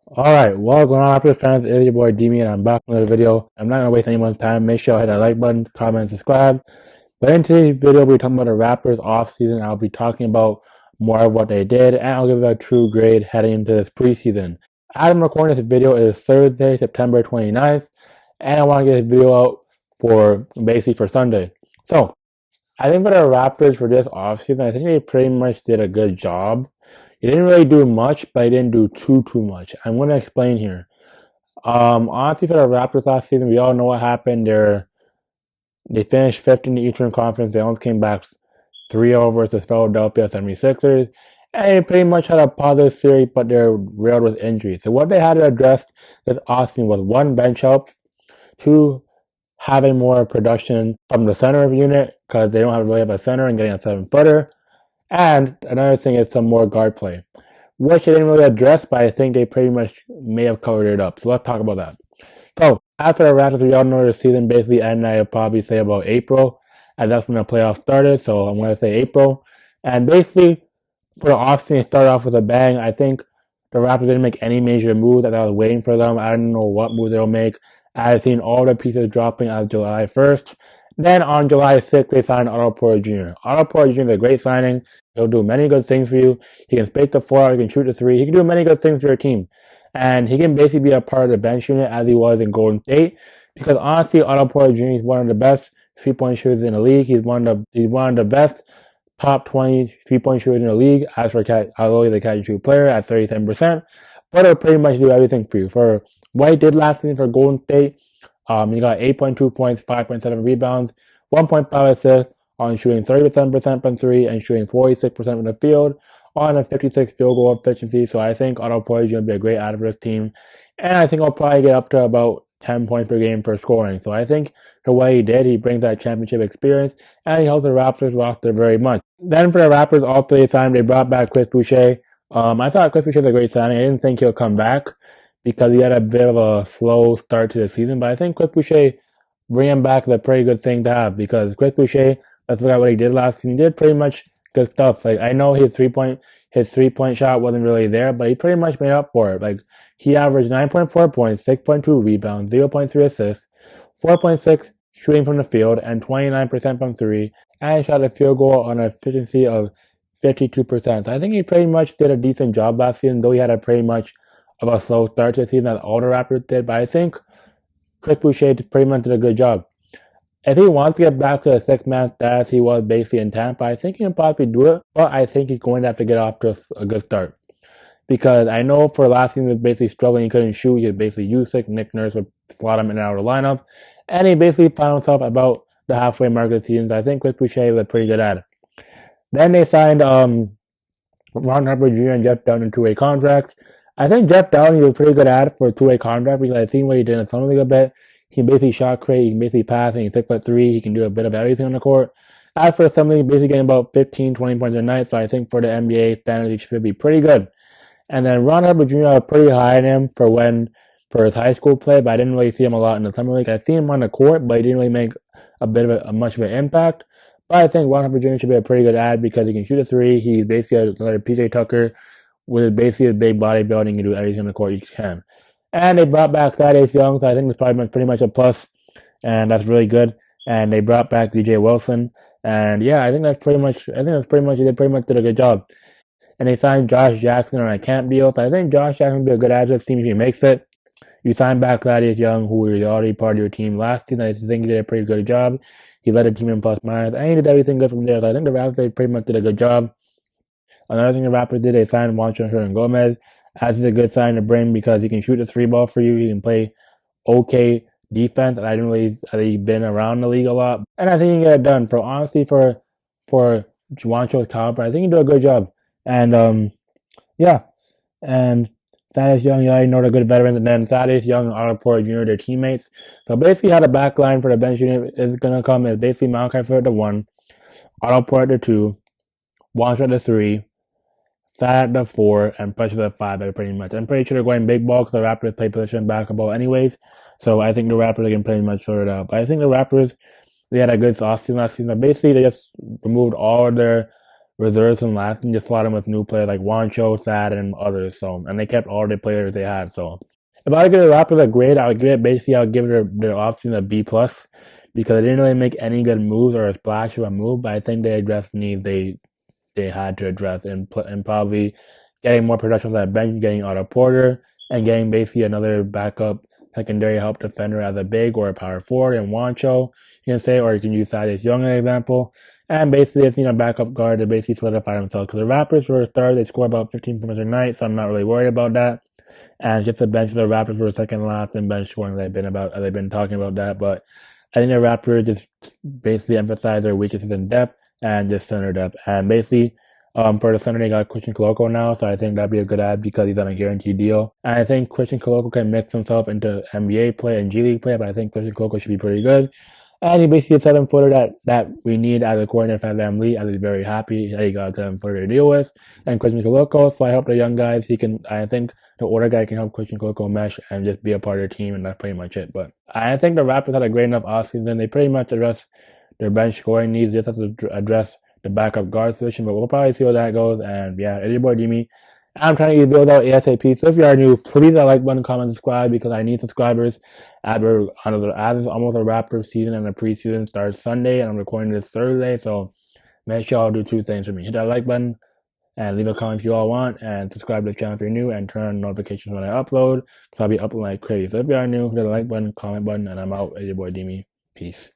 Alright, well, going on Raptors fans, it is your boy Demi, and I'm back with another video. I'm not going to waste anyone's time. Make sure you hit that like button, comment, and subscribe. But in today's video, we'll be talking about the Raptors offseason. I'll be talking about more of what they did, and I'll give it a true grade heading into this preseason. As I'm recording this video, it is Thursday, September 29th, and I want to get this video out for Sunday. So, I think for the Raptors for this offseason, I think they pretty much did a good job. He didn't really do much, but he didn't do too much. I'm going to explain here. Honestly, for the Raptors last season, we all know what happened. They finished fifth in the Eastern Conference. They almost came back 3-0 versus Philadelphia 76ers. And they pretty much had a positive series, but they're riddled with injuries. So what they had to address this offseason was one, bench help, two, having more production from the center of the unit because they don't really have a center and getting a 7-footer. And another thing is some more guard play, which they didn't really address, but I think they pretty much may have covered it up. So let's talk about that. So after the Raptors, we all know the season basically ended. I'd probably say about April, and that's when the playoffs started. So I'm going to say April. And basically, for the offseason, it started off with a bang. I think the Raptors didn't make any major moves that I was waiting for them. I don't know what moves they'll make. I've seen all the pieces dropping as of July 1st. Then on July 6th, they signed Otto Porter Jr. Otto Porter Jr. is a great signing. He'll do many good things for you. He can space the floor. He can shoot the three. He can do many good things for your team. And he can basically be a part of the bench unit as he was in Golden State. Because honestly, Otto Porter Jr. is one of the best three-point shooters in the league. He's one of the best top 20 three-point shooters in the league. As for although he's a catch and shoot player at 37%, but he'll pretty much do everything for you. For what he did last season for Golden State, he got 8.2 points, 5.7 rebounds, 1.5 assists on shooting 37% from three and shooting 46% from the field on a 56 field goal efficiency. So I think Otto Porter is going to be a great add for this team. And I think I'll probably get up to about 10 points per game for scoring. So I think the way he did, he brings that championship experience, and he helps the Raptors roster very much. Then for the Raptors, all three time, they brought back Chris Boucher. I thought Chris Boucher was a great signing. I didn't think he'll come back because he had a bit of a slow start to the season. But I think Chris Boucher bringing him back is a pretty good thing to have because Chris Boucher, let's look at what he did last season. He did pretty much good stuff. Like I know his three-point shot wasn't really there, but he pretty much made up for it. Like he averaged 9.4 points, 6.2 rebounds, 0.3 assists, 4.6 shooting from the field, and 29% from three, and he shot a field goal on an efficiency of 52%. So I think he pretty much did a decent job last season, though he had a pretty much of a slow start to the season that all the Raptors did. But I think Chris Boucher pretty much did a good job. If he wants to get back to the six-man status he was basically in Tampa, I think he can possibly do it, but I think he's going to have to get off to a good start. Because I know for last season he was basically struggling, he couldn't shoot, he was basically useless, Nick Nurse would slot him in and out of the lineup, and he basically found himself about the halfway mark of the season, so I think Chris Boucher was a pretty good ad. Then they signed Ron Harper Jr. and Jeff Downing two-way contracts. I think Jeff Downing was a pretty good ad for a two-way contract because I've seen what he did in Summer League a bit. He can basically shot create, he can basically pass, and he's 6'3". He can do a bit of everything on the court. As for Summer League, basically getting about 15, 20 points a night, so I think for the NBA standards, he should be pretty good. And then Ron Harper Jr. I was pretty high on him for his high school play, but I didn't really see him a lot in the Summer League. I see him on the court, but he didn't really make much of an impact. But I think Ron Harper Jr. should be a pretty good ad because he can shoot a three. He's basically another PJ Tucker with basically a big bodybuilding. He can do everything on the court you can. And they brought back Thaddeus Young, so I think it's probably pretty much a plus, and that's really good. And they brought back DJ Wilson, and yeah, I think that's pretty much. They pretty much did a good job. And they signed Josh Jackson on a camp deal, so I think Josh Jackson would be a good ad to the team if he makes it. You signed back Thaddeus Young, who was already part of your team last season. I think he did a pretty good job. He led the team in plus minus, and he did everything good from there. So I think the Raptors pretty much did a good job. Another thing the Raptors did, they signed Juancho Hernan-Gomez. As is a good sign to bring because he can shoot the three ball for you. He can play okay defense. I didn't really, I think he's been around the league a lot, and I think he can get it done. For Juancho's caliber, I think he can do a good job. And yeah, and Thaddeus Young, you already know they're good veterans, and then Thaddeus Young and Otto Porter Jr. their teammates. So basically, how the back line for the bench unit is gonna come is basically Malachi Fleur at the 1, Otto Porter at the 2, Juancho at the 3. Thad at the 4, and Precious at 5, pretty much. I'm pretty sure they're going big ball because the Raptors play position basketball anyways. So I think the Raptors can pretty much sort it out. But I think the Raptors, they had a good offseason last season. Basically, they just removed all of their reserves from last and just slot him with new players like Wancho, Thad, and others. So, and they kept all the players they had. So, if I give the Raptors a grade, I would give it basically I'll give their offseason a B plus because they didn't really make any good moves or a splash of a move. But I think they addressed needs they had to address and probably getting more production on that bench, getting Otto Porter, and getting basically another backup secondary help defender as a big or a power forward and Wancho, you can say, or you can use Thaddeus Young as an example. And basically, it's a backup guard to basically solidify themselves. Because the Raptors were third, they score about 15 points a night, so I'm not really worried about that. And just the bench of the Raptors were second last in bench scoring. They've been talking about that, but I think the Raptors just basically emphasize their weaknesses in depth and just center depth. And basically, for the center, they got Christian Coloco now, so I think that'd be a good add because he's on a guaranteed deal. And I think Christian Coloco can mix himself into NBA play and G League play, but I think Christian Coloco should be pretty good. And he basically a 7 footer that we need as a coordinator for Van Lee, as he's very happy that he got a 7 footer to deal with. And Christian Coloco, so I hope the young guys, I think the older guy can help Christian Coloco mesh and just be a part of the team, and that's pretty much it. But I think the Raptors had a great enough offseason. They pretty much addressed their bench scoring needs, just have to address the backup guard position, but we'll probably see how that goes. And yeah, it's your boy Jimmy. I'm trying to build out ASAP. So if you are new, please that like button, comment, subscribe because I need subscribers. As it's almost a Raptors season and the preseason starts Sunday, and I'm recording this Thursday, so make sure y'all do 2 things for me: hit that like button and leave a comment if you all want, and subscribe to the channel if you're new, and turn on notifications when I upload. So I'll be uploading like crazy. So if you are new, hit the like button, comment button, and I'm out. It's your boy Jimmy. Peace.